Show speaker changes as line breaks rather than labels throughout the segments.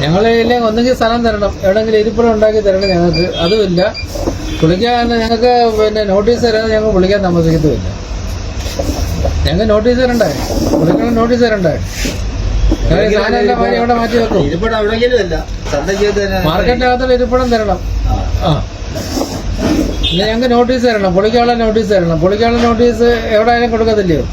ഞങ്ങളില്ലെങ്കിൽ ഒന്നെങ്കിൽ സ്ഥലം തരണം, എവിടെയെങ്കിലും ഇരിപ്പിടം ഉണ്ടാക്കി തരണം ഞങ്ങൾക്ക്. അതുമില്ല. വിളിക്കാൻ ഞങ്ങൾക്ക് നോട്ടീസ് തരാതെ ഞങ്ങൾ വിളിക്കാൻ താമസിക്കത്തുമില്ല. ഞങ്ങൾക്ക് നോട്ടീസ് തരണ്ടേ? വിളിക്കണം, നോട്ടീസ് തരണ്ടേ? സാധനമെല്ലാം അവിടെ മാറ്റി വെക്കും. മാർക്കറ്റിനകത്തുള്ള ഇരിപ്പിടം തരണം. പിന്നെ ഞങ്ങൾക്ക് നോട്ടീസ് തരണം, പൊളിക്കാനുള്ള നോട്ടീസ് തരണം. പൊളിക്കാനുള്ള നോട്ടീസ് എവിടെ ആയാലും കൊടുക്കത്തില്ലയോ?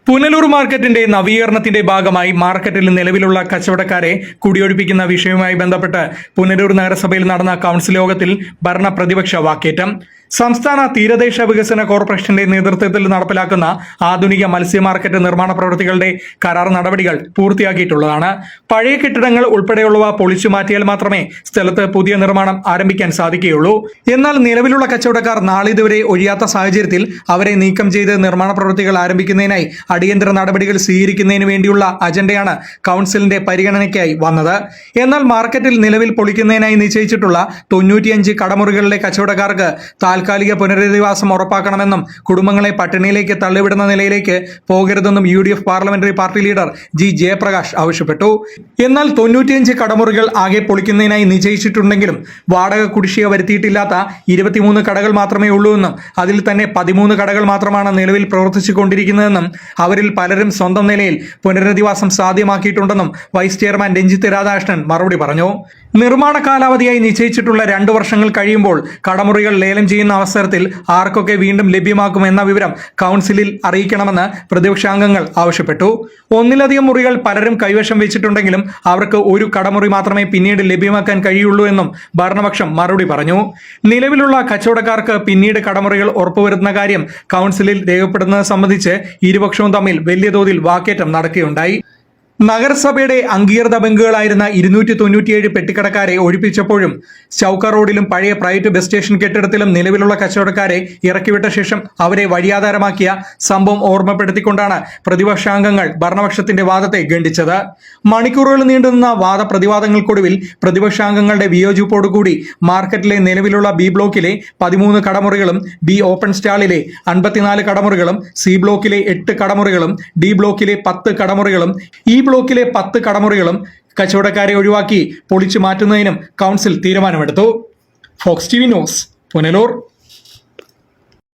പുനലൂർ മാർക്കറ്റിന്റെ നവീകരണത്തിന്റെ ഭാഗമായി മാർക്കറ്റിൽ നിലവിലുള്ള കച്ചവടക്കാരെ കുടിയൊഴിപ്പിക്കുന്ന വിഷയവുമായി ബന്ധപ്പെട്ട് പുനലൂർ നഗരസഭയിൽ നടന്ന കൗൺസിൽ യോഗത്തിൽ ഭരണ പ്രതിപക്ഷ വാക്കേറ്റം. സംസ്ഥാന തീരദേശ വികസന കോർപ്പറേഷന്റെ നേതൃത്വത്തിൽ നടപ്പിലാക്കുന്ന ആധുനിക മത്സ്യ മാർക്കറ്റ് നിർമ്മാണ പ്രവൃത്തികളുടെ കരാർ നടപടികൾ പൂർത്തിയാക്കിയിട്ടുള്ളതാണ്. പഴയ കെട്ടിടങ്ങൾ ഉൾപ്പെടെയുള്ളവ പൊളിച്ചു മാറ്റിയാൽ മാത്രമേ സ്ഥലത്ത് പുതിയ നിർമ്മാണം ആരംഭിക്കാൻ സാധിക്കുകയുള്ളൂ. എന്നാൽ നിലവിലുള്ള കച്ചവടക്കാർ നാളിതുവരെ ഒഴിയാത്ത സാഹചര്യത്തിൽ അവരെ നീക്കം ചെയ്ത് നിർമ്മാണ പ്രവൃത്തികൾ ആരംഭിക്കുന്നതിനായി അടിയന്തര നടപടികൾ സ്വീകരിക്കുന്നതിന് വേണ്ടിയുള്ള അജണ്ടയാണ് കൗൺസിലിന്റെ പരിഗണനയ്ക്കായി വന്നത്. എന്നാൽ മാർക്കറ്റിൽ നിലവിൽ പൊളിക്കുന്നതിനായി നിശ്ചയിച്ചിട്ടുള്ള 95 കടമുറികളിലെ കച്ചവടക്കാർക്ക് താൽക്കാലിക പുനരധിവാസം ഉറപ്പാക്കണമെന്നും കുടുംബങ്ങളെ പട്ടിണിയിലേക്ക് തള്ളിവിടുന്ന നിലയിലേക്ക് പോകരുതെന്നും UDF parliamentary party leader G Jayaprakash ആവശ്യപ്പെട്ടു. എന്നാൽ 95 കടമുറികൾ ആകെ പൊളിക്കുന്നതിനായി നിശ്ചയിച്ചിട്ടുണ്ടെങ്കിലും വാടക കുടിശ്ശിക വരുത്തിയിട്ടില്ലാത്ത 23 കടകൾ മാത്രമേ ഉള്ളൂവെന്നും അതിൽ തന്നെ 13 കടകൾ മാത്രമാണ് നിലവിൽ പ്രവർത്തിച്ചുകൊണ്ടിരിക്കുന്നതെന്നും അവരിൽ പലരും സ്വന്തം നിലയിൽ പുനരധിവാസം സാധ്യമാക്കിയിട്ടുണ്ടെന്നും വൈസ് ചെയർമാൻ രഞ്ജിത്ത് രാധാകൃഷ്ണൻ മറുപടി പറഞ്ഞു. നിർമ്മാണ കാലാവധിയായി നിശ്ചയിച്ചിട്ടുള്ള 2 വർഷങ്ങൾ കഴിയുമ്പോൾ കടമുറികൾ ലേലം ചെയ്യുന്ന അവസരത്തിൽ ആർക്കൊക്കെ വീണ്ടും ലഭ്യമാക്കുമെന്ന വിവരം കൗൺസിലിൽ അറിയിക്കണമെന്ന് പ്രതിപക്ഷാംഗങ്ങൾ ആവശ്യപ്പെട്ടു. ഒന്നിലധികം മുറികൾ പലരും കൈവശം വെച്ചിട്ടുണ്ടെങ്കിലും അവർക്ക് ഒരു കടമുറി മാത്രമേ പിന്നീട് ലഭ്യമാക്കാൻ കഴിയുള്ളൂ എന്നും ഭരണപക്ഷം മറുപടി പറഞ്ഞു. നിലവിലുള്ള കച്ചവടക്കാർക്ക് പിന്നീട് കടമുറികൾ ഉറപ്പുവരുത്തുന്ന കാര്യം കൗൺസിലിൽ രേഖപ്പെടുന്നത് സംബന്ധിച്ച് ഇരുപക്ഷവും തമ്മിൽ വലിയ തോതിൽ വാക്കേറ്റം നടക്കുകയുണ്ടായി. നഗരസഭയുടെ അംഗീകൃത ബങ്കുകളായിരുന്ന 297 പെട്ടിക്കടക്കാരെ ഒഴിപ്പിച്ചപ്പോഴും ചൌക്ക റോഡിലും പഴയ പ്രൈവറ്റ് ബസ് സ്റ്റേഷൻ കെട്ടിടത്തിലും നിലവിലുള്ള കച്ചവടക്കാരെ ഇറക്കിവിട്ട ശേഷം അവരെ വഴിയാധാരമാക്കിയ സംഭവം ഓർമ്മപ്പെടുത്തിക്കൊണ്ടാണ് പ്രതിപക്ഷാംഗങ്ങൾ ഭരണപക്ഷത്തിന്റെ വാദത്തെ ഖണ്ഡിച്ചത്. മണിക്കൂറുകൾ നീണ്ടുനിന്ന വാദപ്രതിവാദങ്ങൾക്കൊടുവിൽ പ്രതിപക്ഷാംഗങ്ങളുടെ വിയോജിപ്പോടുകൂടി മാർക്കറ്റിലെ നിലവിലുള്ള ബി ബ്ലോക്കിലെ 13 കടമുറികളും ബി ഓപ്പൺ സ്റ്റാളിലെ 54 കടമുറികളും സി ബ്ലോക്കിലെ 8 കടമുറികളും ഡി ബ്ലോക്കിലെ 10 കടമുറികളും ഈ ബ്ലോക്കിലെ 10 കടമുറികളും കച്ചവടക്കാരെ ഒഴിവാക്കി പൊളിച്ചു മാറ്റുന്നതിനും കൗൺസിൽ തീരുമാനമെടുത്തു. Fox TV news, Punalur.